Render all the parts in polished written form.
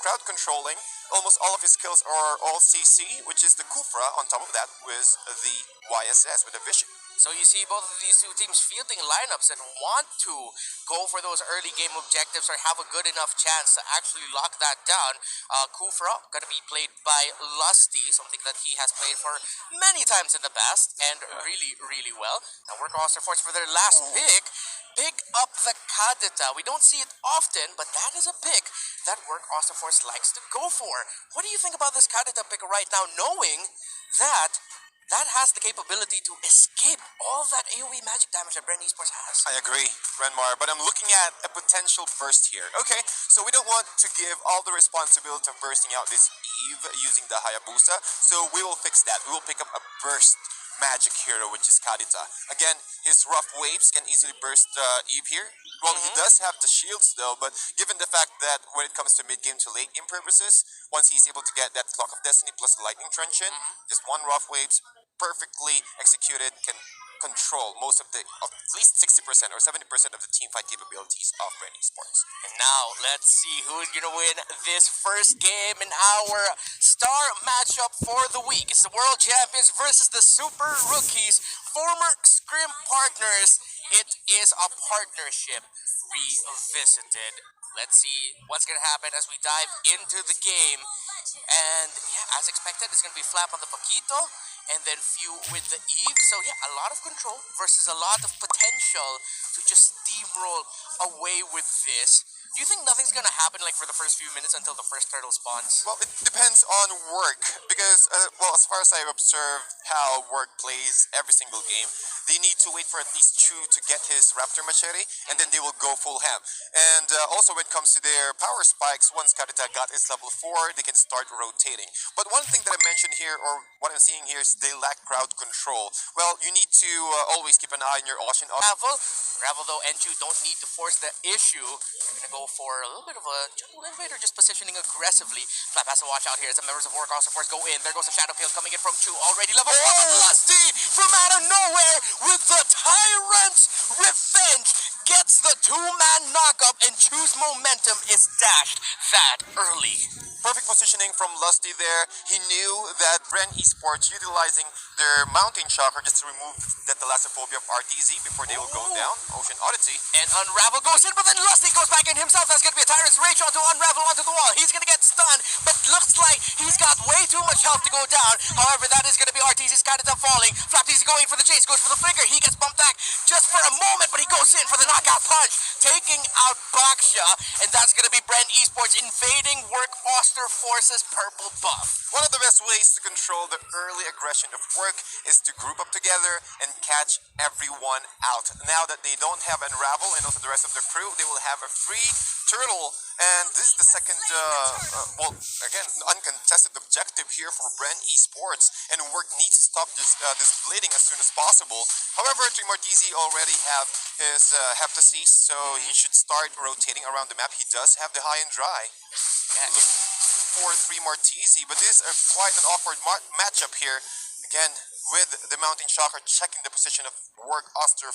crowd controlling. Almost all of his skills are all CC, which is the Kufra. On top of that was the YSS with a Vision. So you see both of these two teams fielding lineups that want to go for those early game objectives or have a good enough chance to actually lock that down. Kufra going to be played by Lusty, something that he has played for many times in the past and really, really well. Now Work Force for their last pick up the Kadita. We don't see it often, but that is a pick that Work Force likes to go for. What do you think about this Kadita pick right now, knowing that that has the capability to escape all that AoE magic damage that BREN Esports has? I agree, Renmar, but I'm looking at a potential burst here. Okay, so we don't want to give all the responsibility of bursting out this Eve using the Hayabusa, so we will fix that. We will pick up a burst magic hero, which is Kadita. Again, his rough waves can easily burst Eve here. Well, he does have the shields though, but given the fact that when it comes to mid-game to late-game purposes, once he's able to get that Clock of Destiny plus the Lightning Truncheon, just one rough waves, perfectly executed, can control most of at least 60% or 70% of the team fight capabilities of BREN Esports. And now, let's see who's going to win this first game in our star matchup for the week. It's the World Champions versus the Super Rookies, former Scrim partners. It is a partnership revisited. Let's see what's going to happen as we dive into the game. And yeah, as expected, it's going to be Flap on the Paquito and then Few with the Eve. So yeah, a lot of control versus a lot of potential to just steamroll away with this. Do you think nothing's gonna happen like for the first few minutes until the first turtle spawns? Well, it depends on Work, because, well, as far as I observe how Work plays every single game, they need to wait for at least Chu to get his Raptor Machete, and then they will go full ham. And also when it comes to their power spikes, once Kadita got his level 4, they can start rotating. But one thing that I mentioned here, or what I'm seeing here, is they lack crowd control. Well, you need to always keep an eye on your Ocean. Ravel though and Chu don't need to force the issue. They're gonna go for a little bit of a jungle invader, just positioning aggressively. Flap has to watch out here as the members of Work Force go in. There goes a Shadow Kill coming in from Chu, already level 4. Lusty from out of nowhere with the Tyrant's Revenge gets the 2-man knockup, and Chu's momentum is dashed that early. Perfect positioning from Lusty there. He knew that BREN Esports utilizing their Mountain Shocker just to remove the Thalassophobia of RTZ before they will go down. Ocean Oddity. And Unravel goes in, but then Lusty goes back in himself. That's going to be a Tyrant's Rage onto Unravel onto the wall. He's going to get stunned, but looks like he's got way too much health to go down. However, that is going to be RTZ's Kadita falling. Flapty's going for the chase, goes for the flicker. He gets bumped back just for a moment, but he goes in for the knockout punch, taking out Baksha, and that's going to be BREN Esports invading Work Force's purple buff. One of the best ways to control the early aggression of Work is to group up together and catch everyone out. Now that they don't have Unravel and also the rest of the crew, they will have a free turtle. And this is the second, well, again, uncontested objective here for BREN Esports. And Work needs to stop this bleeding as soon as possible. However, Trimortizi already have his Heptasis, so he should start rotating around the map. He does have the high and dry. Looking for 3 Martisi, but this is quite an awkward matchup here. Again, with the Mountain Shocker checking the position of Work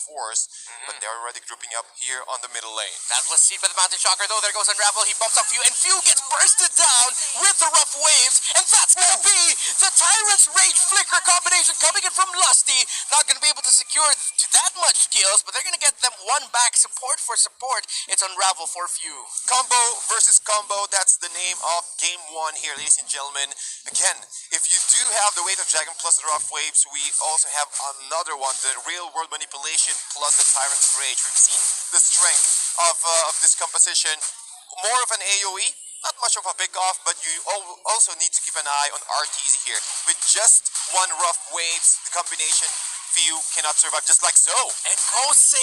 Force, but they're already grouping up here on the middle lane. That was seen by the Mountain Shocker though. There goes Unravel. He bumps up Few, and Few gets bursted down with the rough waves, and that's gonna be the Tyrant's Rage Flicker combination coming in from Lusty. Not gonna be able to secure that much skills, but they're gonna get them one back. Support for support. It's Unravel for Few. Combo versus combo, that's the name of game 1 here, ladies and gentlemen. Again, if you do have the weight of Dragon plus the rough waves, we also have another one, the real world manipulation plus the Tyrant's Rage. We've seen the strength of this composition. More of an AoE, not much of a pick off, but you also need to keep an eye on RTZ here. With just one rough waves, the combination, Few cannot survive, just like so. And Kose,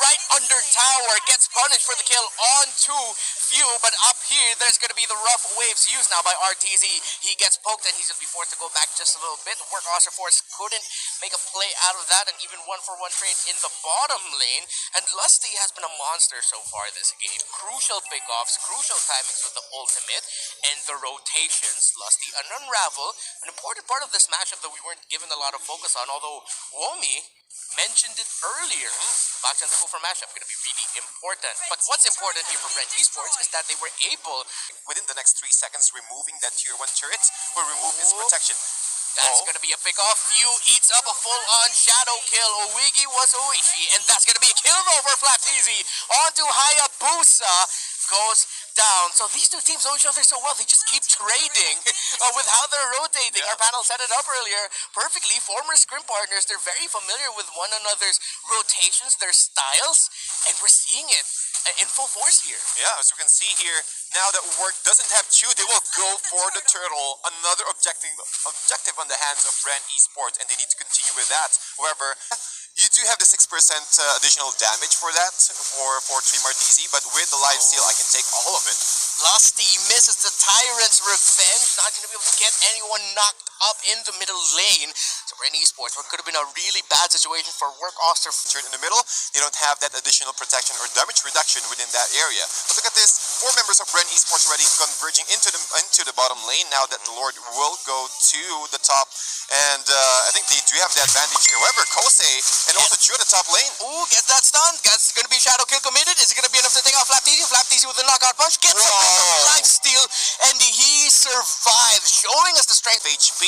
right under tower, gets punished for the kill onto Few, but up here, there's going to be the rough waves used now by RTZ. He gets poked, and he's going to be forced to go back just a little bit. Work Force couldn't make a play out of that, and even 1-for-1 trade in the bottom lane. And Lusty has been a monster so far this game. Crucial pickoffs, crucial timings with the ultimate, and the rotations. Lusty and Unravel, an important part of this matchup that we weren't given a lot of focus on, although Womi mentioned it earlier. Back and the for matchup going to be really important. But what's important here for BREN Esports is that they were able. Within the next 3 seconds, removing that tier 1 turret will remove his protection. That's gonna be a pick off. Yu eats up a full-on shadow kill. Owigi was Oishi, and that's gonna be a kill over Flapteasy. Onto Hayabusa. Goes down. So these two teams know each other so well. They just keep trading with how they're rotating. Yeah. Our panel set it up earlier perfectly. Former scrim partners, they're very familiar with one another's rotations, their styles, and we're seeing it in full force here. Yeah, as you can see here, now that Work doesn't have Chew, they will go for the turtle. Another objective on the hands of BREN Esports, and they need to continue with that. However, you do have the 6% additional damage for that, for Tree Martisi, but with the life steal, I can take all of it. Lusty misses the Tyrant's Revenge. Not going to be able to get anyone knocked up in the middle lane. So BREN Esports, what could have been a really bad situation for Work Oster. Turn in the middle, they don't have that additional protection or damage reduction within that area. But look at this, 4 members of BREN Esports already converging into the bottom lane now that the Lord will go to the top. And I think they do have the advantage here. However, Kosei and also Chew at the top lane. Ooh, gets that stun. That's going to be Shadow Kill committed. Is it going to be enough to take out Flapteasy? Flapteasy with a knockout punch. Gets a life steal. And he survives, showing us the strength. HP,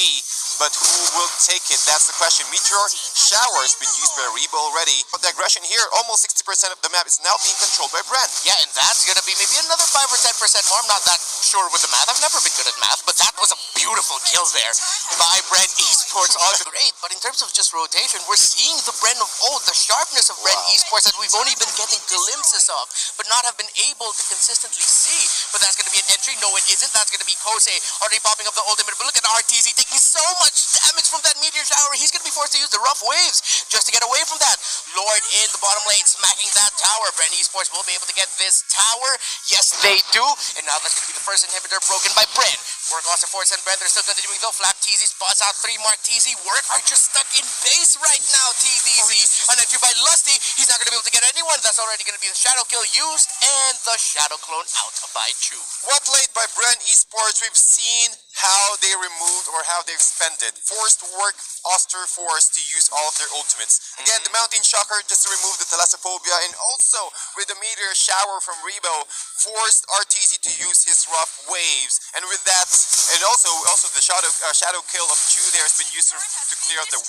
but who will take it? That's the question. Meteor Shower has been used by Rebo already. But the aggression here, almost 60% of the map is now being controlled by BREN. Yeah, and that's going to be maybe another 5 or 10% more. I'm not that sure with the math. I've never been good at math, but that was a beautiful kill there by BREN Esports. All great, but in terms of just rotation, we're seeing the BREN of old, the sharpness of BREN Esports that we've only been getting glimpses of, but not have been able to consistently see. But that's going to be an entry. No, it isn't. That's going to be Kosei already popping up the ultimate. But look at RTZ taking so much damage from that meteor shower. He's going to be forced to use the rough waves just to get away from that. Lord in the bottom lane, smacking that tower. BREN Esports will be able to get this tower. Yes, they do. And now that's going to be the first inhibitor broken by BREN. Work also Force and BREN. They're still continuing though. Flapteasy spots out 3 Martisi. Work are just stuck in base right now. TDZ. An entry by Lusty. He's not going to be able to get anyone. That's already going to be the shadow kill used. And the shadow clone out by Chew. Well played by BREN Esports. We've seen how they removed or how they've spended. Forced Work Oster Force to use all of their ultimates. Again, the Mountain Shocker just to remove the Thalassophobia, and also with the Meteor Shower from Rebo, forced RTZ to use his rough waves. And with that, and also the shadow kill of Chew there has been used to clear out the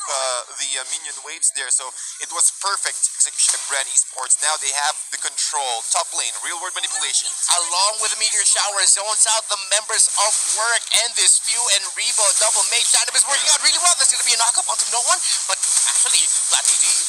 minion waves there. So it was perfect execution of BREN Esports. Now they have the control. Top lane, real world manipulation. Along with the Meteor Shower, zones out the members of Work and this few, and Rebo double mate. Shadow is working out really well. There's going to be a knockup onto no one, but actually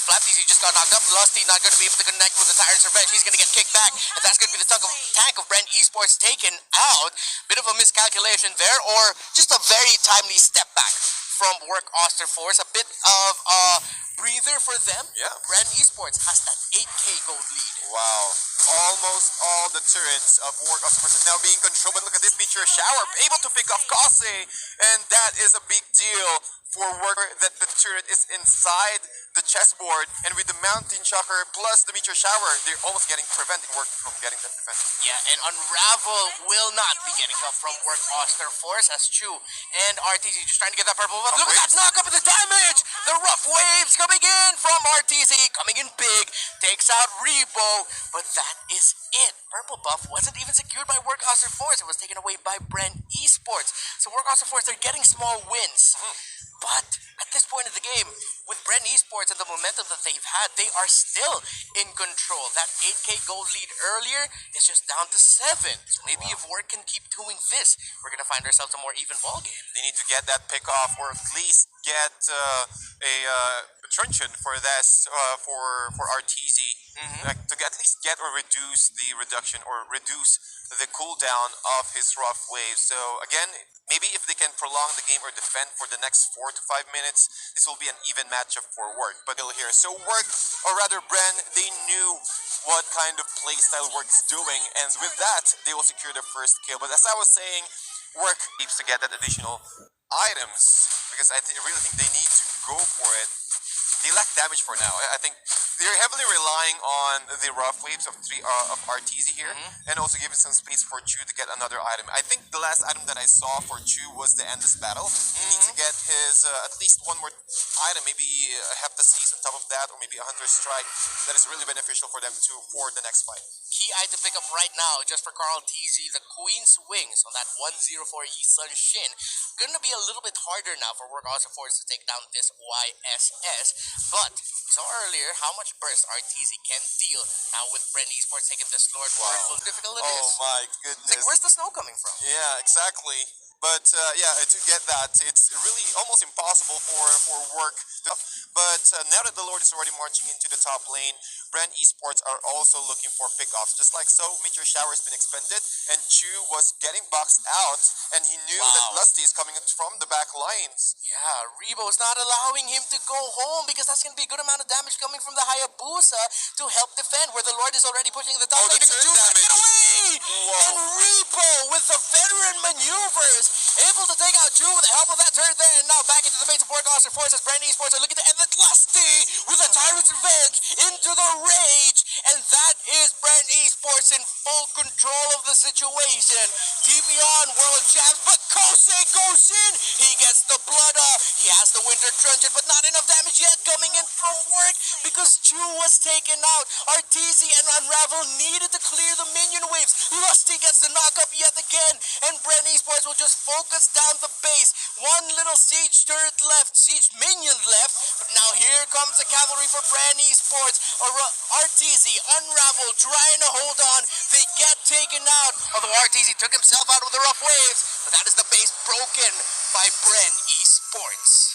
Flapteasy just got knocked up. Lusty not going to be able to connect with the Tyrant's Revenge. He's going to get kicked back, and that's going to be the tank of BREN Esports taken out. Bit of a miscalculation there, or just a very timely step back from Work Oster Force. A bit of a breather for them. Yeah. BREN Esports has that 8k gold lead. Wow. Almost all the turrets of Work Oster Force is now being controlled. But look at this Meteor Shower, able to pick off Kosei, and that is a big deal for Work, that the turret is inside the chessboard, and with the Mountain Shocker plus the Meteor Shower, they're almost preventing Work from getting that defense. Yeah, and Unravel will not be getting up from Work Oster Force as Chew and RTZ just trying to get that purple buff. Look at that knock up of the damage! The rough waves coming in from RTZ, coming in big, takes out Rebo, but that is it. Purple buff wasn't even secured by Work Oster Force. It was taken away by BREN Esports. So Work Oster Force, they're getting small wins. But at this point in the game, with BREN Esports and the momentum that they've had, they are still in control. That 8k gold lead earlier is just down to 7. So maybe if Work can keep doing this, we're going to find ourselves a more even ball game. They need to get that pick off, or at least get a truncheon for this, for RTZ, like, to at least get or reduce the reduction or reduce the cooldown of his rough waves. So again, maybe if they can prolong the game or defend for the next 4 to 5 minutes, this will be an even matchup for Work. But still here, so Work, or rather BREN, they knew what kind of playstyle Work is doing, and with that, they will secure their first kill. But as I was saying, Work needs to get that additional items, because I really think they need to go for it. They lack damage for now. I think They're heavily relying on the rough waves of RTZ here, and also giving some space for Chu to get another item. I think the last item that I saw for Chu was the endless battle. He needs to get his at least one more item, maybe a Hepta Seize on top of that, or maybe a Hunter Strike. That is really beneficial for them to for the next fight. Key item to pick up right now, just for Carl TZ, the Queen's Wings on that 104 Yi Sun Shin. Gonna be a little bit harder now for Work Awesome Force to take down this YSS, but we saw earlier how much burst RTZ can deal. Now with BREN Esports taking this Lord, Wow. how difficult it Oh is. my It's goodness. like, where's the snow coming from? Yeah, exactly. But yeah, to get that, it's really almost impossible for work. But now that the Lord is already marching into the top lane, BREN Esports are also looking for pickoffs. Just like so, Meteor Shower has been expended, and Chu was getting boxed out, and he knew that Wow. Lusty is coming from the back lines. Yeah, Rebo's not allowing him to go home because that's going to be a good amount of damage coming from the Hayabusa to help defend where the Lord is already pushing the top Oh, lane. the Because turn Juice damage. get away! Whoa. And Rebo with the veteran maneuvers able to take out Chu with the help of that turn there. And now back into the base of Work Awesome Force as BREN Esports are looking to end it. Lusty with a Tyrant's Revenge into the rage. And that is BREN Esports in full control of the situation. TP on World Champs, but Kosei goes in. He gets the blood up. He has the Winter Truncheon, but not enough damage yet coming in from Work because Chu was taken out. Arteezy and Unravel needed to clear the minion waves. Lusty gets the knock up yet again, and BREN Esports will just focus down the base. One little siege turret left, siege minion left, but now here comes the cavalry for BREN Esports. Arteezy, Unravel trying to hold on. They get taken out, although Arteezy took himself out with the rough waves, but that is the base broken by BREN Esports.